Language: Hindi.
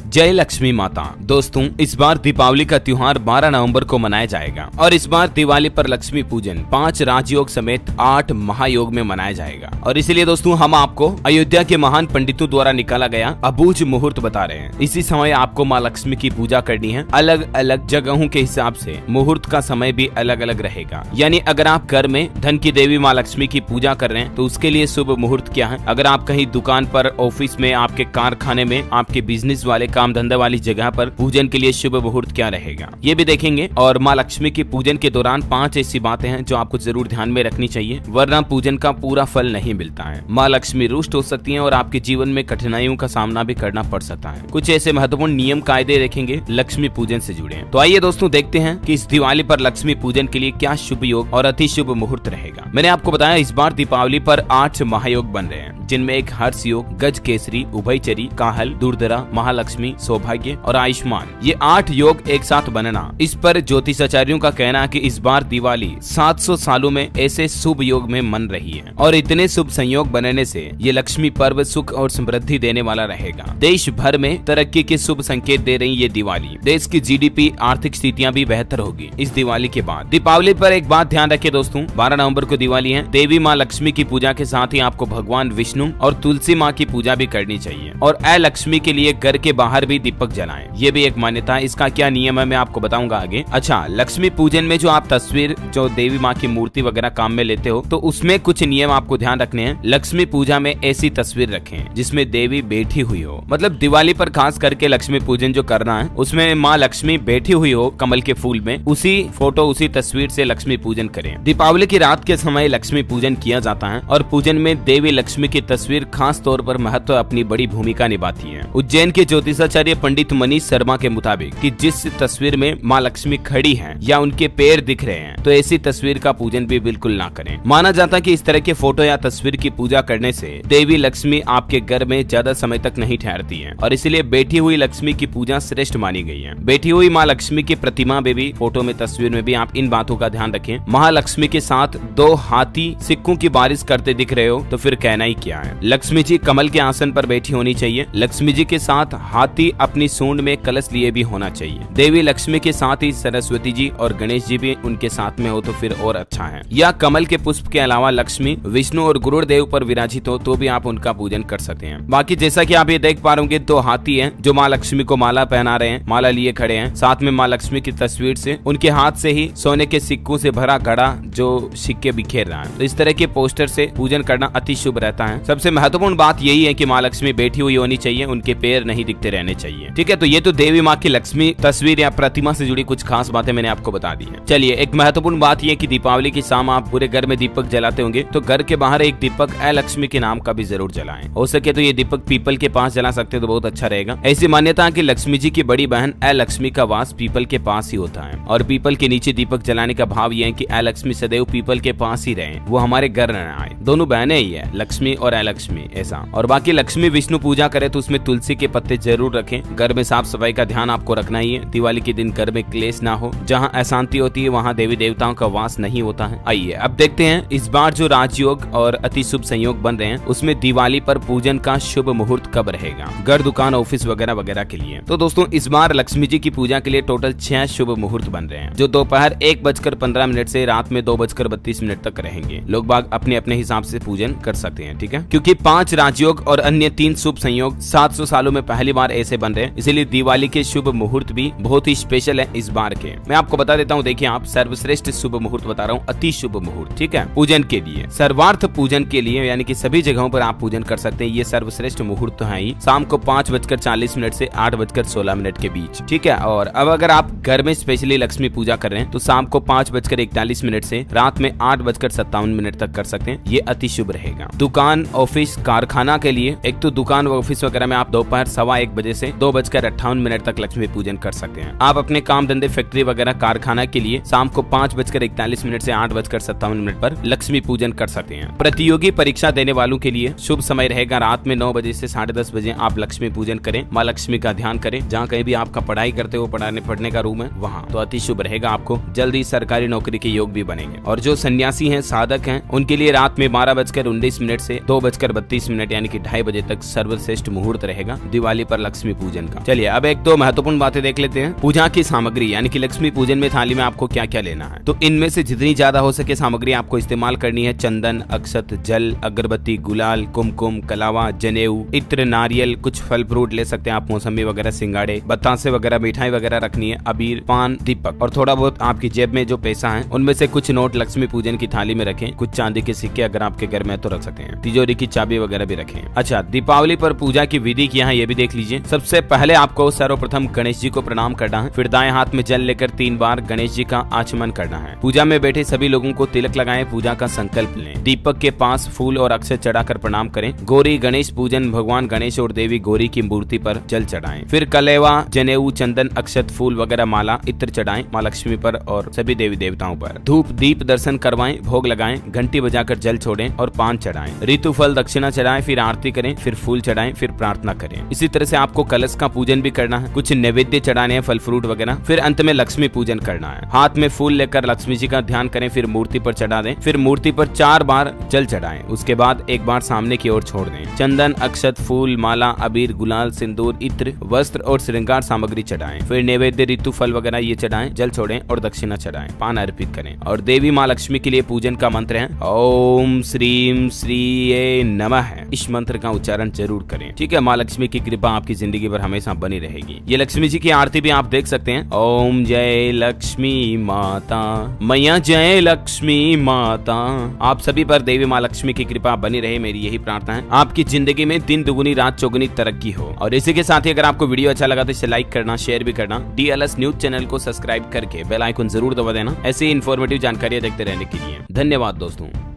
जय लक्ष्मी माता। दोस्तों, इस बार दीपावली का त्योहार 12 नवंबर को मनाया जाएगा और इस बार दिवाली पर लक्ष्मी पूजन 5 राजयोग समेत 8 महायोग में मनाया जाएगा। और इसलिए दोस्तों, हम आपको अयोध्या के महान पंडितों द्वारा निकाला गया अबूझ मुहूर्त बता रहे हैं। इसी समय आपको माँ लक्ष्मी की पूजा करनी है। अलग अलग जगहों के हिसाब से मुहूर्त का समय भी अलग अलग रहेगा। यानी अगर आप घर में धन की देवी माँ लक्ष्मी की पूजा कर रहे हैं तो उसके लिए शुभ मुहूर्त क्या है। अगर आप कहीं दुकान पर, ऑफिस में, आपके कारखाने में, आपके बिजनेस वाले काम धंधा वाली जगह पर पूजन के लिए शुभ मुहूर्त क्या रहेगा, ये भी देखेंगे। और माँ लक्ष्मी के पूजन के दौरान 5 ऐसी बातें हैं जो आपको जरूर ध्यान में रखनी चाहिए, वरना पूजन का पूरा फल नहीं मिलता है। माँ लक्ष्मी रुष्ट हो सकती हैं और आपके जीवन में कठिनाइयों का सामना भी करना पड़ सकता है। कुछ ऐसे महत्वपूर्ण नियम कायदे देखेंगे लक्ष्मी पूजन से जुड़े। तो आइए दोस्तों, देखते हैं कि इस दिवाली पर लक्ष्मी पूजन के लिए क्या शुभ योग और अति शुभ मुहूर्त रहेगा। मैंने आपको बताया इस बार दीपावली पर 8 महायोग बन रहे हैं, जिनमें एक हर्ष योग, गज केसरी, उभयचरी, काहल, दुर्धरा, महालक्ष्मी, सौभाग्य और आयुष्मान, ये 8 योग एक साथ बनना। इस पर ज्योतिषाचार्यों का कहना है कि इस बार दिवाली 700 सालों में ऐसे शुभ योग में मन रही है और इतने शुभ संयोग बनने से ये लक्ष्मी पर्व सुख और समृद्धि देने वाला रहेगा। देश भर में तरक्की के शुभ संकेत दे रही ये दिवाली। देश की जीडीपी, आर्थिक स्थितियां भी बेहतर होगी इस दिवाली के बाद। दीपावली पर एक बात ध्यान रखिए दोस्तों, 12 नवंबर को दिवाली है। देवी माँ लक्ष्मी की पूजा के साथ ही आपको भगवान विष्णु और तुलसी माँ की पूजा भी करनी चाहिए। और लक्ष्मी के लिए घर के बाहर भी दीपक जलाएं, ये भी एक मान्यता है। इसका क्या नियम है मैं आपको बताऊंगा आगे। अच्छा, लक्ष्मी पूजन में जो आप तस्वीर, जो देवी माँ की मूर्ति वगैरह काम में लेते हो, तो उसमें कुछ नियम आपको ध्यान रखने हैं। लक्ष्मी पूजा में ऐसी तस्वीर रखें जिसमें देवी बैठी हुई हो। मतलब दिवाली पर खास करके लक्ष्मी पूजन जो करना है उसमें माँ लक्ष्मी बैठी हुई हो कमल के फूल में, उसी फोटो, उसी तस्वीर से लक्ष्मी पूजन करें। दीपावली की रात के समय लक्ष्मी पूजन किया जाता है और पूजन में देवी लक्ष्मी की तस्वीर खास तौर पर महत्व अपनी बड़ी भूमिका निभाती है। उज्जैन के ज्योतिषाचार्य पंडित मनीष शर्मा के मुताबिक कि जिस तस्वीर में माँ लक्ष्मी खड़ी हैं या उनके पैर दिख रहे हैं, तो ऐसी तस्वीर का पूजन भी बिल्कुल ना करें। माना जाता है कि इस तरह के फोटो या तस्वीर की पूजा करने से देवी लक्ष्मी आपके घर में ज्यादा समय तक नहीं ठहरती है और इसलिए बैठी हुई लक्ष्मी की पूजा श्रेष्ठ मानी गई है। बैठी हुई माँ लक्ष्मी की प्रतिमा में भी, फोटो में, तस्वीर में भी आप इन बातों का ध्यान रखें। महालक्ष्मी के साथ 2 हाथी सिक्कों की बारिश करते दिख रहे हो तो फिर कहना ही क्या है। लक्ष्मी जी कमल के आसन पर बैठी होनी चाहिए। लक्ष्मी जी के साथ हाथी अपनी सूंड में कलश लिए भी होना चाहिए। देवी लक्ष्मी के साथ ही सरस्वती जी और गणेश जी भी उनके साथ में हो तो फिर और अच्छा है। या कमल के पुष्प के अलावा लक्ष्मी, विष्णु और गुरुदेव पर विराजित हो तो भी आप उनका पूजन कर सकते हैं। बाकी जैसा कि आप ये देख पा रहे होंगे, 2 हाथी हैं जो माँ लक्ष्मी को माला पहना रहे हैं, माला लिए खड़े हैं। साथ में माँ लक्ष्मी की तस्वीर से उनके हाथ से ही सोने के सिक्कों से भरा घड़ा जो सिक्के बिखेर रहा है। तो इस तरह के पोस्टर से पूजन करना अति शुभ रहता है। सबसे महत्वपूर्ण बात यही है कि माँ लक्ष्मी बैठी हुई होनी चाहिए, उनके पैर नहीं दिखते रहने चाहिए। ठीक है, तो ये तो देवी माँ की लक्ष्मी तस्वीर या प्रतिमा से जुड़ी कुछ खास बातें मैंने आपको बता दी है। चलिए, एक महत्वपूर्ण बात यह कि दीपावली की शाम आप पूरे घर में दीपक जलाते होंगे, तो घर के बाहर एक दीपक लक्ष्मी के नाम का भी जरूर जलाएं। हो सके तो ये दीपक पीपल के पास जला सकते तो बहुत अच्छा रहेगा। ऐसी मान्यता है कि लक्ष्मी जी की बड़ी बहन लक्ष्मी का वास पीपल के पास ही होता है और पीपल के नीचे दीपक जलाने का भाव यह है कि लक्ष्मी सदैव पीपल के पास ही रहे, वो हमारे घर न आए। दोनों बहनें ही है, लक्ष्मी और लक्ष्मी, ऐसा। और बाकी लक्ष्मी विष्णु पूजा करे तो उसमें तुलसी के पत्ते जरूर रखें। घर में साफ सफाई का ध्यान आपको रखना ही है। दिवाली के दिन घर में क्लेश ना हो, जहाँ अशांति होती है वहाँ देवी देवताओं का वास नहीं होता है। आइए अब देखते हैं इस बार जो राजयोग और अति शुभ संयोग बन रहे हैं उसमें दिवाली पर पूजन का शुभ मुहूर्त कब रहेगा, घर, दुकान, ऑफिस वगैरह वगैरह के लिए। तो दोस्तों, इस बार लक्ष्मी जी की पूजा के लिए टोटल 6 शुभ मुहूर्त बन रहे हैं, जो दोपहर 1:15 से रात में 2:32 तक रहेंगे। लोग बाग अपने अपने हिसाब से पूजन कर सकते हैं। ठीक है, क्योंकि 5 राजयोग और अन्य 3 शुभ संयोग 700 सालों में पहली बार ऐसे बन रहे हैं, इसलिए दिवाली के शुभ मुहूर्त भी बहुत ही स्पेशल है इस बार के। मैं आपको बता देता हूँ, देखिए, आप सर्वश्रेष्ठ शुभ मुहूर्त बता रहा हूँ, अति शुभ मुहूर्त। ठीक है, पूजन के लिए, सर्वार्थ पूजन के लिए, यानी कि सभी जगहों पर आप पूजन कर सकते हैं। ये सर्वश्रेष्ठ मुहूर्त तो है ही। शाम को 5:40 से 8:16 के बीच। ठीक है, और अब अगर आप घर में स्पेशली लक्ष्मी पूजा कर रहे हैं तो शाम को 5:41 से रात में 8:57 तक कर सकते हैं। ये अति शुभ रहेगा। दुकान, ऑफिस, कारखाना के लिए, एक तो दुकान व ऑफिस वगैरह में आप दोपहर 1:15 बजे से 2:58 तक लक्ष्मी पूजन कर सकते हैं। आप अपने काम धंधे, फैक्ट्री वगैरह, कारखाना के लिए शाम को 5:41 से 8:57 पर लक्ष्मी पूजन कर सकते हैं। प्रतियोगी परीक्षा देने वालों के लिए शुभ समय रहेगा रात में 9 बजे से 10:30 बजे आप लक्ष्मी पूजन करें। माँ लक्ष्मी का ध्यान करें। जहाँ कहीं भी आपका पढ़ाई करते हो, पढ़ने का रूम है, वहाँ तो अति शुभ रहेगा। आपको जल्दी सरकारी नौकरी के योग भी बनेंगे। और जो सन्यासी हैं, साधक हैं, उनके लिए रात में 12:19 से 9:32 यानी कि 2:30 बजे तक सर्वश्रेष्ठ मुहूर्त रहेगा दिवाली पर लक्ष्मी पूजन का। चलिए अब एक दो महत्वपूर्ण बातें देख लेते हैं। पूजा की सामग्री यानी कि लक्ष्मी पूजन में थाली में आपको क्या क्या लेना है, तो इनमें से जितनी ज्यादा हो सके सामग्री आपको इस्तेमाल करनी है। चंदन, अक्षत, जल, अगरबत्ती, गुलाल, कुमकुम, कलावा, जनेऊ, इत्र, नारियल, कुछ फल फ्रूट ले सकते हैं आप, मौसमी वगैरह, सिंगाड़े, बतासे वगैरह, मिठाई वगैरह रखनी है, अबीर, पान, दीपक और थोड़ा बहुत आपकी जेब में जो पैसा है उनमें से कुछ नोट लक्ष्मी पूजन की थाली में रखें। कुछ चांदी के सिक्के अगर आपके घर में तो रख सकते हैं। तिजोरी की चाबी वगैरह भी रखें। अच्छा, दीपावली पर पूजा की विधि क्या है ये भी देख लीजिए। सबसे पहले आपको सर्वप्रथम गणेश जी को प्रणाम करना है, फिर दाएं हाथ में जल लेकर 3 बार गणेश जी का आचमन करना है। पूजा में बैठे सभी लोगों को तिलक लगाएं, पूजा का संकल्प लें, दीपक के पास फूल और अक्षत चढ़ाकर प्रणाम करें। गौरी गणेश पूजन, भगवान गणेश और देवी गौरी की मूर्ति पर जल चढ़ाएं। फिर कलेवा, जनेऊ, चंदन, अक्षत, फूल वगैरह, माला, इत्र चढ़ाएं माँ लक्ष्मी पर और सभी देवी देवताओं पर। धूप दीप दर्शन करवाएं, भोग लगाएं, घंटी बजाकर जल छोड़ें और पान चढ़ाएं। ऋतु फल दक्षिणा चढ़ाएं, फिर आरती करें, फिर फूल चढ़ाएं, फिर प्रार्थना करें। इसी तरह से आपको कलश का पूजन भी करना है, कुछ नैवेद्य चढ़ाने हैं, फल फ्रूट वगैरह। फिर अंत में लक्ष्मी पूजन करना है। हाथ में फूल लेकर लक्ष्मी जी का ध्यान करें, फिर मूर्ति पर चढ़ा दें, फिर मूर्ति पर 4 बार जल चढ़ाएं। उसके बाद एक बार सामने की ओर छोड़ दें। चंदन, अक्षत, फूल, माला, अबीर, गुलाल, सिंदूर, इत्र, वस्त्र और श्रृंगार सामग्री चढ़ाएं। फिर नैवेद्य, ऋतु फल वगैरह ये चढ़ाएं, जल छोड़ें और दक्षिणा चढ़ाएं, पान अर्पित करें। और देवी माँ लक्ष्मी के लिए पूजन का मंत्र है ओम श्रीम श्रीये नमः। इस मंत्र का उच्चारण जरूर करें, ठीक है। माँ लक्ष्मी की कृपा आपकी जिंदगी भर हमेशा बनी रहेगी। ये लक्ष्मी जी की आरती भी आप देख सकते हैं। ओम जय लक्ष्मी माता, मैया जय लक्ष्मी माता। आप सभी पर देवी माँ लक्ष्मी की कृपा बनी रहे, मेरी यही प्रार्थना है। आपकी जिंदगी में दिन दुगुनी रात चौगुनी तरक्की हो। और इसी के साथ ही अगर आपको वीडियो अच्छा लगा तो इसे लाइक करना, शेयर भी करना। DLS न्यूज चैनल को सब्सक्राइब करके बेल आइकन जरूर दबा देना ऐसी इन्फॉर्मेटिव जानकारियां देखते रहने के लिए। धन्यवाद दोस्तों।